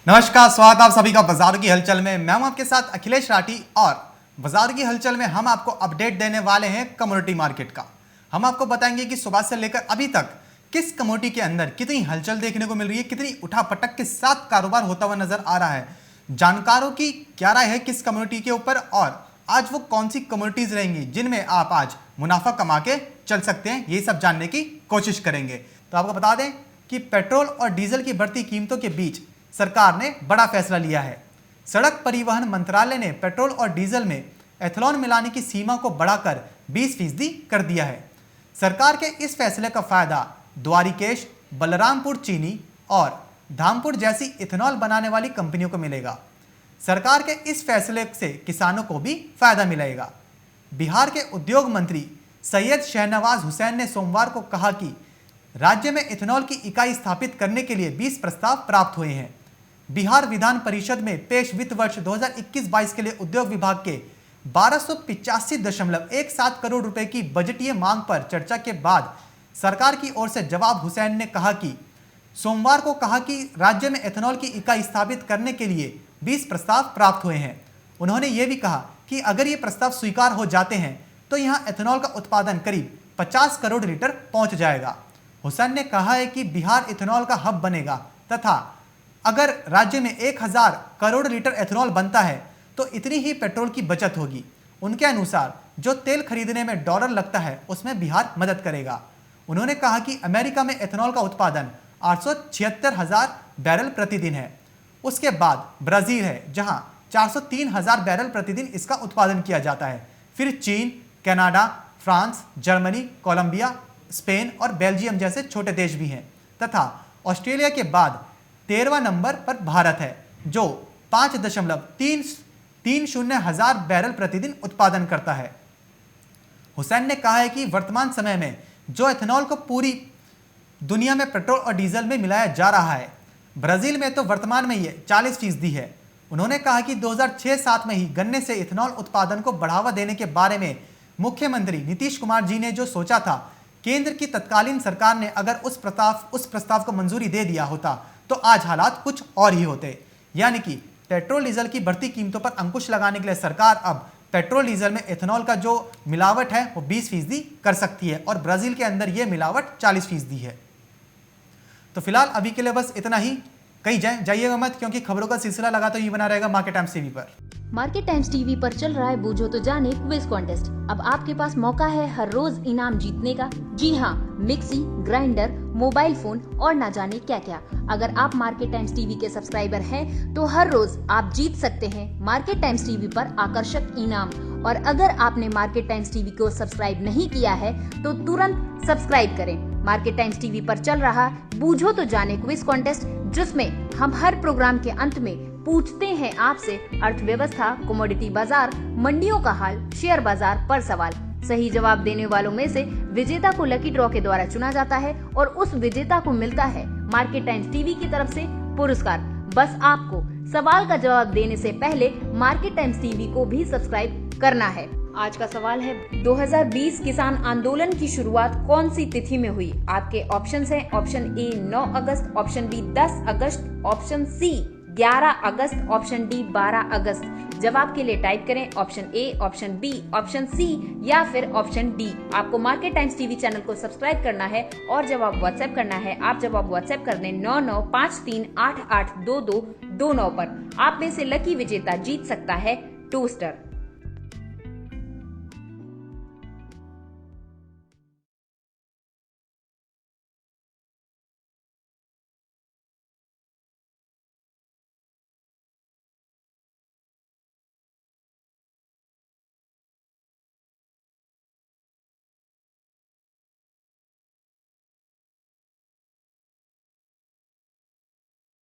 नमस्कार, स्वागत आप सभी का बाजार की हलचल में। मैं हूं आपके साथ अखिलेश राठी और बाजार की हलचल में हम आपको अपडेट देने वाले हैं कमोडिटी मार्केट का। हम आपको बताएंगे कि सुबह से लेकर अभी तक किस कमोडिटी के अंदर कितनी हलचल देखने को मिल रही है, कितनी उठापटक के साथ कारोबार होता हुआ नजर आ रहा है, जानकारों की क्या राय है किस कमोडिटी के ऊपर और आज वो कौन सी कमोडिटीज रहेंगी जिनमें आप आज मुनाफा कमा के चल सकते हैं, ये सब जानने की कोशिश करेंगे। तो आपको बता दें कि पेट्रोल और डीजल की बढ़ती कीमतों के बीच सरकार ने बड़ा फैसला लिया है। सड़क परिवहन मंत्रालय ने पेट्रोल और डीजल में एथेनॉल मिलाने की सीमा को बढ़ाकर 20% कर दिया है। सरकार के इस फैसले का फायदा द्वारिकेश, बलरामपुर चीनी और धामपुर जैसी इथेनॉल बनाने वाली कंपनियों को मिलेगा। सरकार के इस फैसले से किसानों को भी फायदा मिलेगा। बिहार के उद्योग मंत्री सैयद शहनवाज हुसैन ने सोमवार को कहा कि राज्य में इथेनॉल की इकाई स्थापित करने के लिए 20 प्रस्ताव प्राप्त हुए हैं। बिहार विधान परिषद में पेश वित्त वर्ष 2021-22 के लिए उद्योग विभाग के 1285.17 करोड़ रुपए की बजटीय मांग पर चर्चा के बाद सरकार की ओर से जवाब हुसैन ने कहा कि सोमवार को कहा कि राज्य में एथेनॉल की इकाई स्थापित करने के लिए 20 प्रस्ताव प्राप्त हुए हैं। उन्होंने ये भी कहा कि अगर ये प्रस्ताव स्वीकार हो जाते हैं तो यहाँ एथेनॉल का उत्पादन करीब 50 करोड़ लीटर पहुंच जाएगा। हुसैन ने कहा है कि बिहार इथेनॉल का हब बनेगा तथा अगर राज्य में 1000 करोड़ लीटर एथेनॉल बनता है तो इतनी ही पेट्रोल की बचत होगी। उनके अनुसार जो तेल खरीदने में डॉलर लगता है उसमें बिहार मदद करेगा। उन्होंने कहा कि अमेरिका में एथेनॉल का उत्पादन 876,000 बैरल प्रतिदिन है। उसके बाद ब्राजील है जहां 403,000 बैरल प्रतिदिन इसका उत्पादन किया जाता है। फिर चीन, Canada, France, Germany, Colombia, Spain और बेल्जियम जैसे छोटे देश भी हैं तथा ऑस्ट्रेलिया के बाद 13वां नंबर पर भारत है जो 5.330 हजार बैरल प्रतिदिन उत्पादन करता है। हुसैन ने कहा है कि वर्तमान समय में जो एथेनॉल को पूरी दुनिया में पेट्रोल और डीजल में मिलाया जा रहा है, ब्राजील में तो वर्तमान में ये 40% है। उन्होंने कहा कि 2006-07 में ही गन्ने से इथेनॉल उत्पादन को बढ़ावा देने के बारे में मुख्यमंत्री नीतीश कुमार जी ने जो सोचा था, केंद्र की तत्कालीन सरकार ने अगर उस प्रस्ताव को मंजूरी दे दिया होता तो आज हालात कुछ और ही होते। यानी कि पेट्रोल डीजल की बढ़ती कीमतों पर अंकुश लगाने के लिए सरकार अब पेट्रोल डीजल में एथेनॉल का जो मिलावट है वो 20% कर सकती है और ब्राजील के अंदर ये मिलावट 40% है। तो फिलहाल अभी के लिए बस इतना ही। कहीं जाइएगा मत क्योंकि खबरों का सिलसिला लगातार ही बना रहेगा मार्केट टाइम्स टीवी पर। मार्केट टाइम्स टीवी पर चल रहा है बूझो तो जाने क्विज कॉन्टेस्ट। अब आपके पास मौका है हर रोज इनाम जीतने का। जी हाँ, मिक्सी, ग्राइंडर, मोबाइल फोन और ना जाने क्या क्या। अगर आप मार्केट टाइम्स टीवी के सब्सक्राइबर हैं तो हर रोज आप जीत सकते हैं मार्केट टाइम्स टीवी पर आकर्षक इनाम। और अगर आपने मार्केट टाइम्स टीवी को सब्सक्राइब नहीं किया है तो तुरंत सब्सक्राइब करें। मार्केट टाइम्स टीवी पर चल रहा बूझो तो जाने क्विज कॉन्टेस्ट, जिसमें हम हर प्रोग्राम के अंत में पूछते हैं आपसे अर्थव्यवस्था, कमोडिटी बाजार, मंडियों का हाल, शेयर बाजार पर सवाल। सही जवाब देने वालों में से विजेता को लकी ड्रॉ के द्वारा चुना जाता है और उस विजेता को मिलता है मार्केट टाइम्स टीवी की तरफ से पुरस्कार। बस आपको सवाल का जवाब देने से पहले मार्केट टाइम्स टीवी को भी सब्सक्राइब करना है। आज का सवाल है 2020 किसान आंदोलन की शुरुआत कौन सी तिथि में हुई? आपके ऑप्शंस हैं ऑप्शन ए 9 अगस्त, ऑप्शन बी 10 अगस्त, ऑप्शन सी 11 अगस्त, ऑप्शन डी 12 अगस्त। जवाब के लिए टाइप करें option A, option B, option C या फिर ऑप्शन डी। आपको मार्केट टाइम्स टीवी चैनल को सब्सक्राइब करना है और जवाब व्हाट्सएप करना है। आप जवाब व्हाट्सएप कर दें 9953882229 पर। आप में से लकी विजेता जीत सकता है टोस्टर।